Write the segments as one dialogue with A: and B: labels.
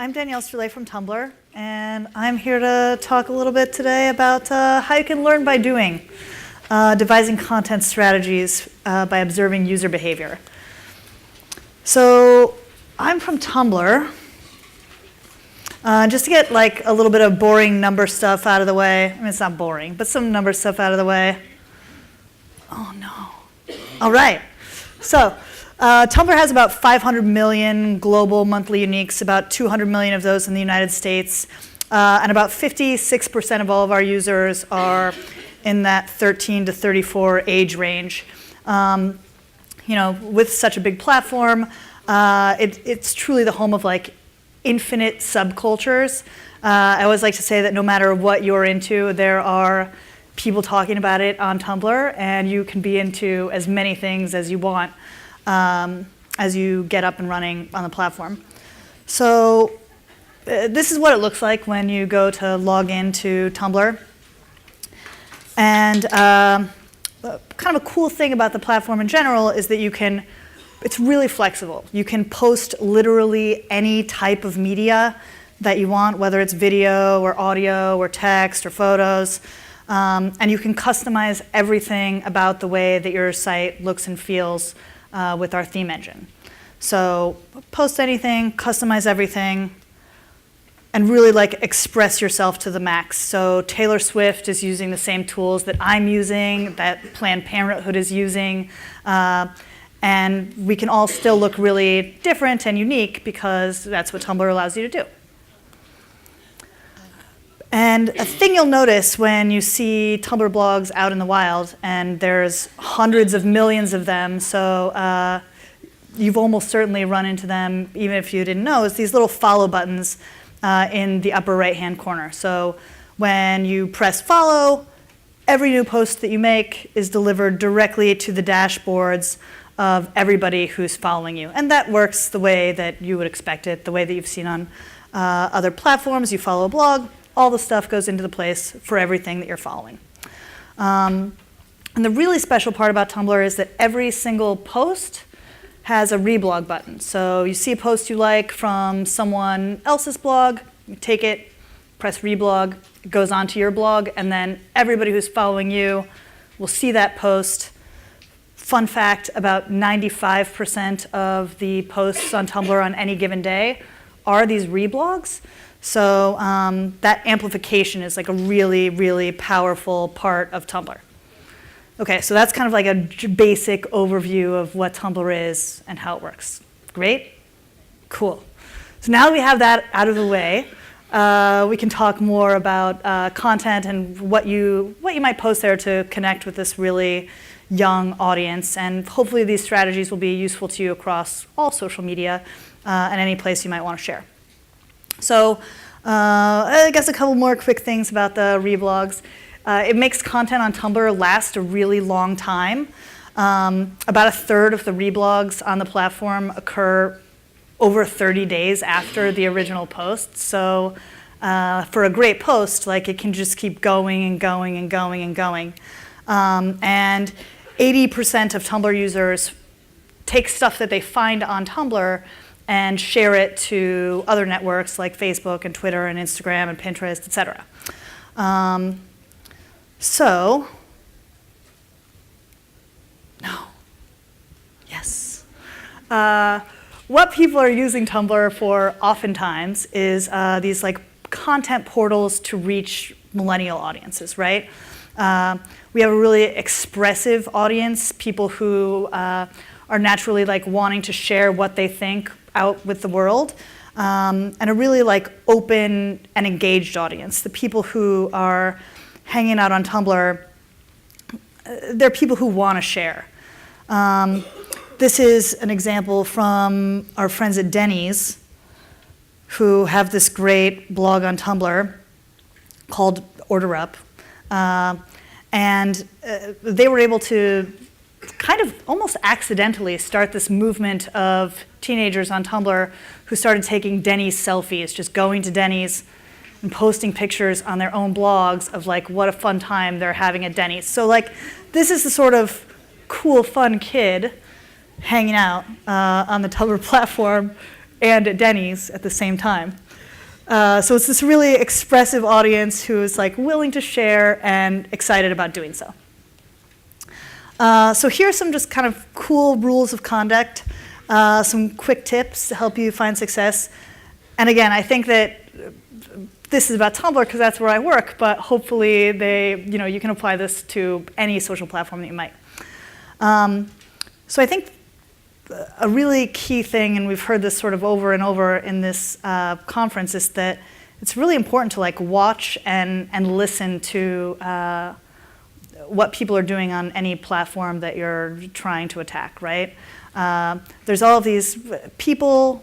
A: I'm Danielle Strle from Tumblr, and I'm here to talk a little bit today about how you can learn by doing, devising content strategies by observing user behavior. So I'm from Tumblr. Just to get like a little bit of boring number stuff out of the way. I mean, it's not boring, but some number stuff out of the way. Oh no. All right. So Tumblr has about 500 million global monthly uniques, about 200 million of those in the United States, and about 56% of all of our users are in that 13 to 34 age range. With such a big platform, it's truly the home of like infinite subcultures. I always like to say that no matter what you're into, there are people talking about it on Tumblr, and you can be into as many things as you want as you get up and running on the platform. So this is what it looks like when you go to log into Tumblr. And kind of a cool thing about the platform in general is that it's really flexible. You can post literally any type of media that you want, whether it's video or audio or text or photos. And you can customize everything about the way that your site looks and feels with our theme engine. So post anything, customize everything, and really like express yourself to the max. So Taylor Swift is using the same tools that I'm using, that Planned Parenthood is using, and we can all still look really different and unique because that's what Tumblr allows you to do. And a thing you'll notice when you see Tumblr blogs out in the wild, and there's hundreds of millions of them, so you've almost certainly run into them, even if you didn't know, is these little follow buttons in the upper right-hand corner. So when you press follow, every new post that you make is delivered directly to the dashboards of everybody who's following you. And that works the way that you would expect it, the way that you've seen on other platforms. You follow a blog, all the stuff goes into the place for everything that you're following. And the really special part about Tumblr is that every single post has a reblog button. So you see a post you like from someone else's blog, you take it, press reblog, it goes onto your blog, and then everybody who's following you will see that post. Fun fact, about 95% of the posts on Tumblr on any given day are these reblogs. So that amplification is like a really, really powerful part of Tumblr. Okay, so that's kind of like a basic overview of what Tumblr is and how it works. Great? Cool. So now that we have that out of the way, we can talk more about content and what you might post there to connect with this really young audience. And hopefully these strategies will be useful to you across all social media and any place you might want to share. So I guess a couple more quick things about the reblogs. It makes content on Tumblr last a really long time. About a third of the reblogs on the platform occur over 30 days after the original post. So for a great post, like it can just keep going and going and going and going. And 80% of Tumblr users take stuff that they find on Tumblr and share it to other networks like Facebook and Twitter and Instagram and Pinterest, et cetera. What people are using Tumblr for oftentimes is these like content portals to reach millennial audiences, right? We have a really expressive audience, people who are naturally like wanting to share what they think out with the world, and a really like open and engaged audience. The people who are hanging out on Tumblr, they're people who want to share. This is an example from our friends at Denny's, who have this great blog on Tumblr called Order Up. And they were able to kind of almost accidentally start this movement of teenagers on Tumblr who started taking Denny's selfies, just going to Denny's and posting pictures on their own blogs of like what a fun time they're having at Denny's. So like this is the sort of cool, fun kid hanging out on the Tumblr platform and at Denny's at the same time. So it's this really expressive audience who is like willing to share and excited about doing so. So here are some just kind of cool rules of conduct, some quick tips to help you find success. And again, I think that this is about Tumblr because that's where I work, but hopefully you can apply this to any social platform that you might. So I think a really key thing, and we've heard this sort of over and over in this conference, is that it's really important to like watch and listen to what people are doing on any platform that you're trying to attack, right? There's all of these people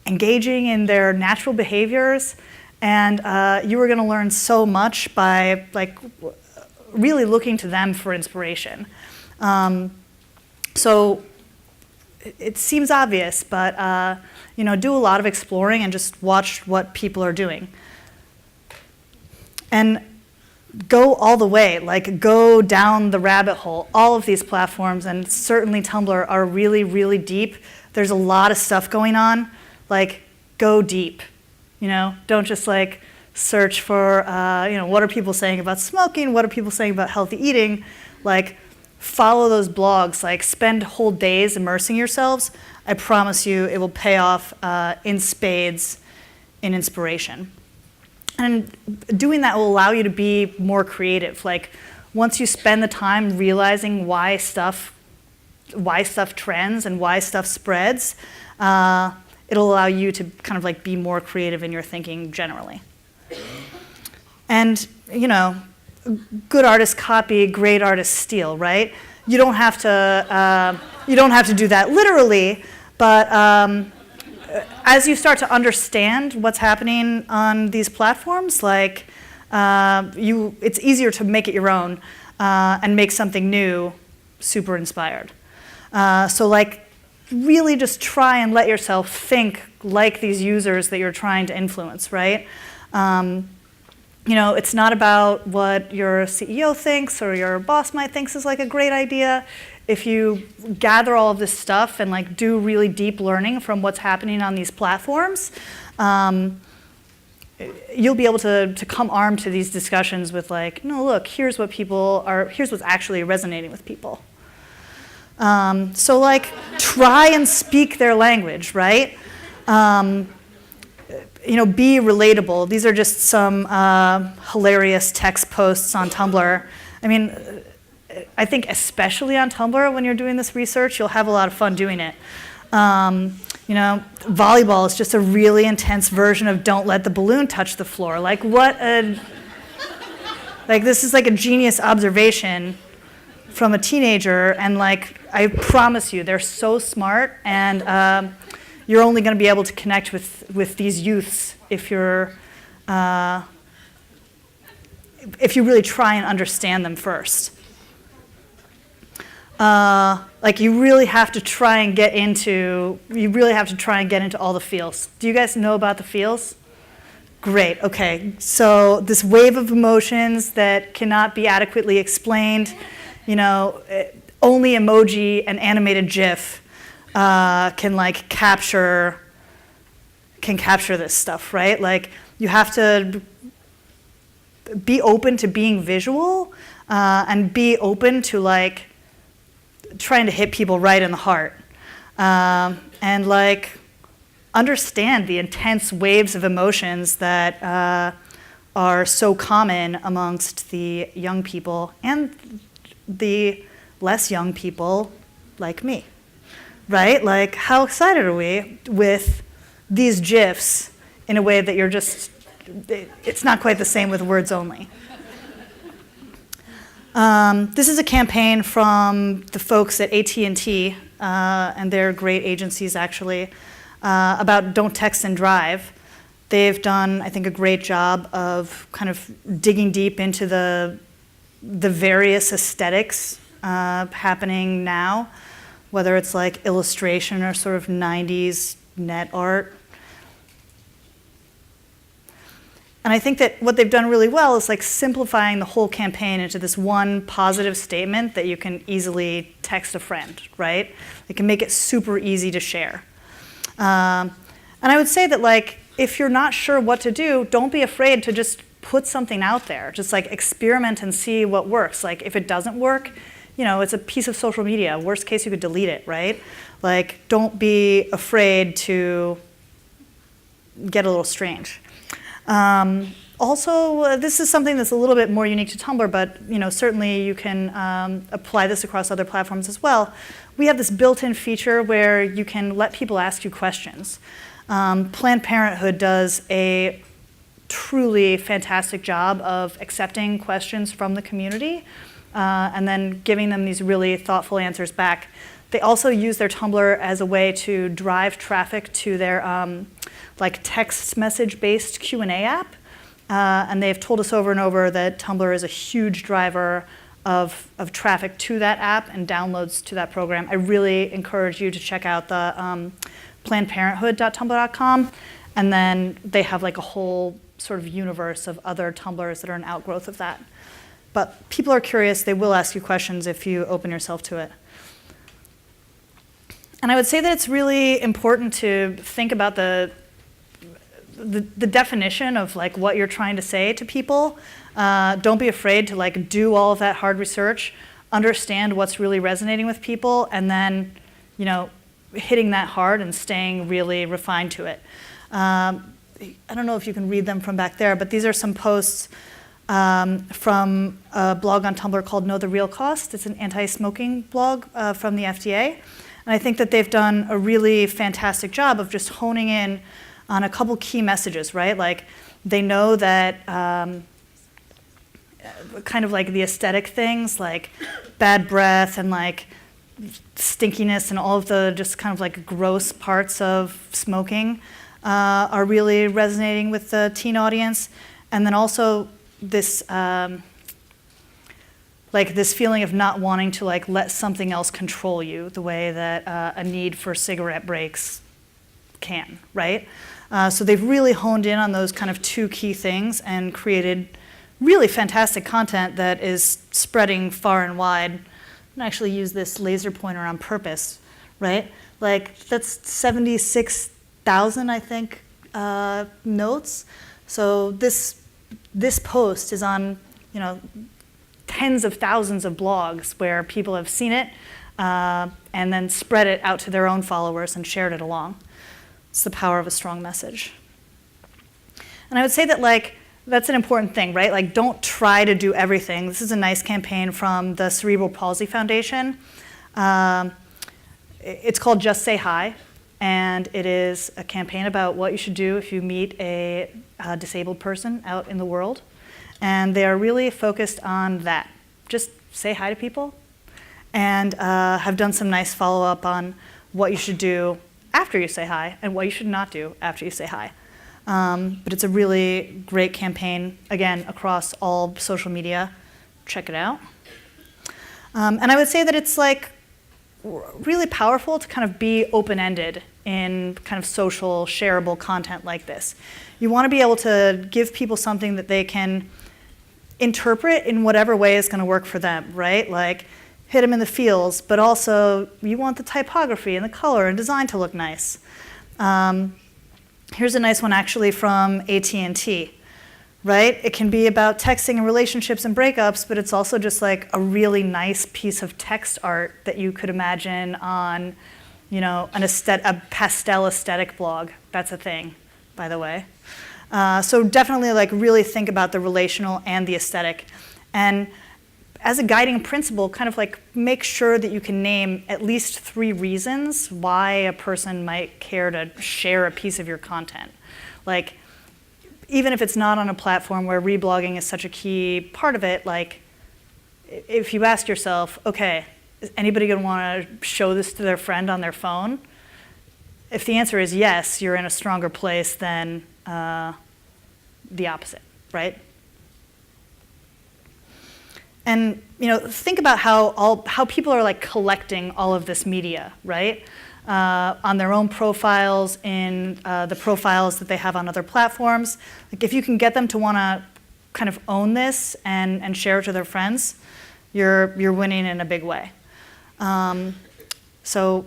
A: engaging in their natural behaviors, and you are going to learn so much by like really looking to them for inspiration. So it seems obvious, but do a lot of exploring and just watch what people are doing. And go all the way, like go down the rabbit hole. All of these platforms, and certainly Tumblr, are really, really deep. There's a lot of stuff going on. Like, go deep. Don't just like search for, what are people saying about smoking? What are people saying about healthy eating? Like, follow those blogs. Like, spend whole days immersing yourselves. I promise you it will pay off in spades in inspiration. And doing that will allow you to be more creative. Like, once you spend the time realizing why stuff trends and why stuff spreads, it'll allow you to kind of like be more creative in your thinking generally. And, good artists copy, great artists steal, right? You don't have to do that literally, but as you start to understand what's happening on these platforms, like it's easier to make it your own and make something new super inspired. So like really just try and let yourself think like these users that you're trying to influence, right? It's not about what your CEO thinks or your boss might think is like a great idea. If you gather all of this stuff and like do really deep learning from what's happening on these platforms, you'll be able to come armed to these discussions with like, no, look, here's what's actually resonating with people. So like, try and speak their language, right? Be relatable. These are just some hilarious text posts on Tumblr. I mean, I think especially on Tumblr, when you're doing this research, you'll have a lot of fun doing it. Volleyball is just a really intense version of don't let the balloon touch the floor. Like this is like a genius observation from a teenager, and like, I promise you, they're so smart, and you're only going to be able to connect with these youths if you really try and understand them first. You really have to try and get into all the feels. Do you guys know about the feels? Great, okay. So this wave of emotions that cannot be adequately explained, only emoji and animated GIF can capture this stuff, right? Like, you have to be open to being visual and be open to like trying to hit people right in the heart, and like understand the intense waves of emotions that are so common amongst the young people and the less young people like me, right? Like, how excited are we with these GIFs in a way that it's not quite the same with words only. This is a campaign from the folks at AT&T, and they're great agencies actually, about don't text and drive. They've done, I think, a great job of kind of digging deep into the various aesthetics happening now, whether it's like illustration or sort of 90s net art. And I think that what they've done really well is like simplifying the whole campaign into this one positive statement that you can easily text a friend, right? They can make it super easy to share. And I would say that like, if you're not sure what to do, don't be afraid to just put something out there. Just like experiment and see what works. Like if it doesn't work, you know, it's a piece of social media. Worst case, you could delete it, right? Like don't be afraid to get a little strange. Also, this is something that's a little bit more unique to Tumblr, but you know, certainly you can apply this across other platforms as well. We have this built-in feature where you can let people ask you questions. Planned Parenthood does a truly fantastic job of accepting questions from the community and then giving them these really thoughtful answers back. They also use their Tumblr as a way to drive traffic to their like text message-based Q&A app. And they've told us over and over that Tumblr is a huge driver of traffic to that app and downloads to that program. I really encourage you to check out the plannedparenthood.tumblr.com, and then they have like a whole sort of universe of other Tumblrs that are an outgrowth of that. But people are curious, they will ask you questions if you open yourself to it. And I would say that it's really important to think about the definition of like what you're trying to say to people. Don't be afraid to like do all of that hard research, understand what's really resonating with people, and then, you know, hitting that hard and staying really refined to it. I don't know if you can read them from back there, but these are some posts from a blog on Tumblr called Know the Real Cost. It's an anti-smoking blog from the FDA. And I think that they've done a really fantastic job of just honing in on a couple key messages, right? Like they know that kind of like the aesthetic things, like bad breath and like stinkiness and all of the just kind of like gross parts of smoking are really resonating with the teen audience. And then also this like this feeling of not wanting to like let something else control you the way that a need for cigarette breaks can, right? So they've really honed in on those kind of two key things and created really fantastic content that is spreading far and wide. And actually use this laser pointer on purpose, right? Like that's 76,000, I think, notes. So this post is on, you know, tens of thousands of blogs where people have seen it and then spread it out to their own followers and shared it along. It's the power of a strong message. And I would say that like that's an important thing, right? Like don't try to do everything. This is a nice campaign from the Cerebral Palsy Foundation. It's called Just Say Hi, and it is a campaign about what you should do if you meet a disabled person out in the world. And they are really focused on that. Just say hi to people, and have done some nice follow-up on what you should do after you say hi and what you should not do after you say hi. But it's a really great campaign, again, across all social media. Check it out. And I would say that it's like really powerful to kind of be open-ended in kind of social, shareable content like this. You want to be able to give people something that they can interpret in whatever way is going to work for them, right? Like hit them in the feels, but also you want the typography and the color and design to look nice. Here's a nice one actually from AT&T, right? It can be about texting and relationships and breakups, but it's also just like a really nice piece of text art that you could imagine on, you know, a pastel aesthetic blog. That's a thing, by the way. So definitely like really think about the relational and the aesthetic. And as a guiding principle, kind of like make sure that you can name at least 3 reasons why a person might care to share a piece of your content. Like, even if it's not on a platform where reblogging is such a key part of it, like, if you ask yourself, okay, is anybody gonna wanna show this to their friend on their phone? If the answer is yes, you're in a stronger place than the opposite, right? And you know, think about how people are like collecting all of this media, right? On their own profiles, in the profiles that they have on other platforms. Like if you can get them to want to kind of own this and share it to their friends, you're winning in a big way. So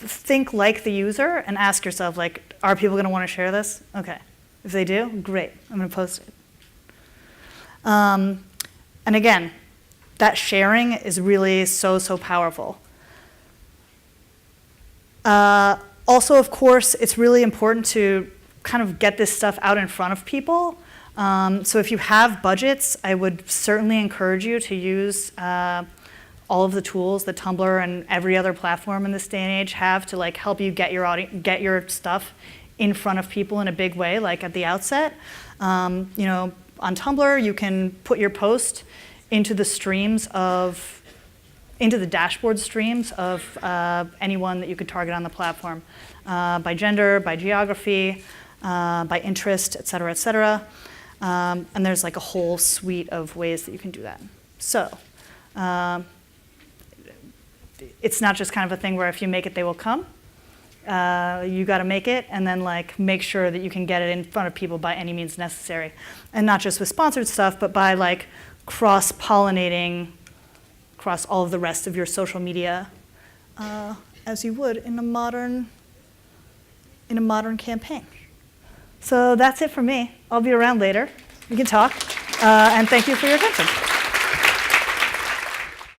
A: think like the user and ask yourself, like, are people going to want to share this? Okay. If they do, great. I'm going to post it. And again, that sharing is really so powerful. Also, of course, it's really important to kind of get this stuff out in front of people. So if you have budgets, I would certainly encourage you to use all of the tools that Tumblr and every other platform in this day and age have to like help you get your stuff in front of people in a big way, like at the outset. On Tumblr, you can put your post into the dashboard streams of anyone that you could target on the platform, by gender, by geography, by interest, et cetera, et cetera. And there's like a whole suite of ways that you can do that. So it's not just kind of a thing where if you make it, they will come. You got to make it, and then like make sure that you can get it in front of people by any means necessary, and not just with sponsored stuff, but by like cross-pollinating across all of the rest of your social media, as you would in a modern campaign. So that's it for me. I'll be around later. We can talk, and thank you for your attention.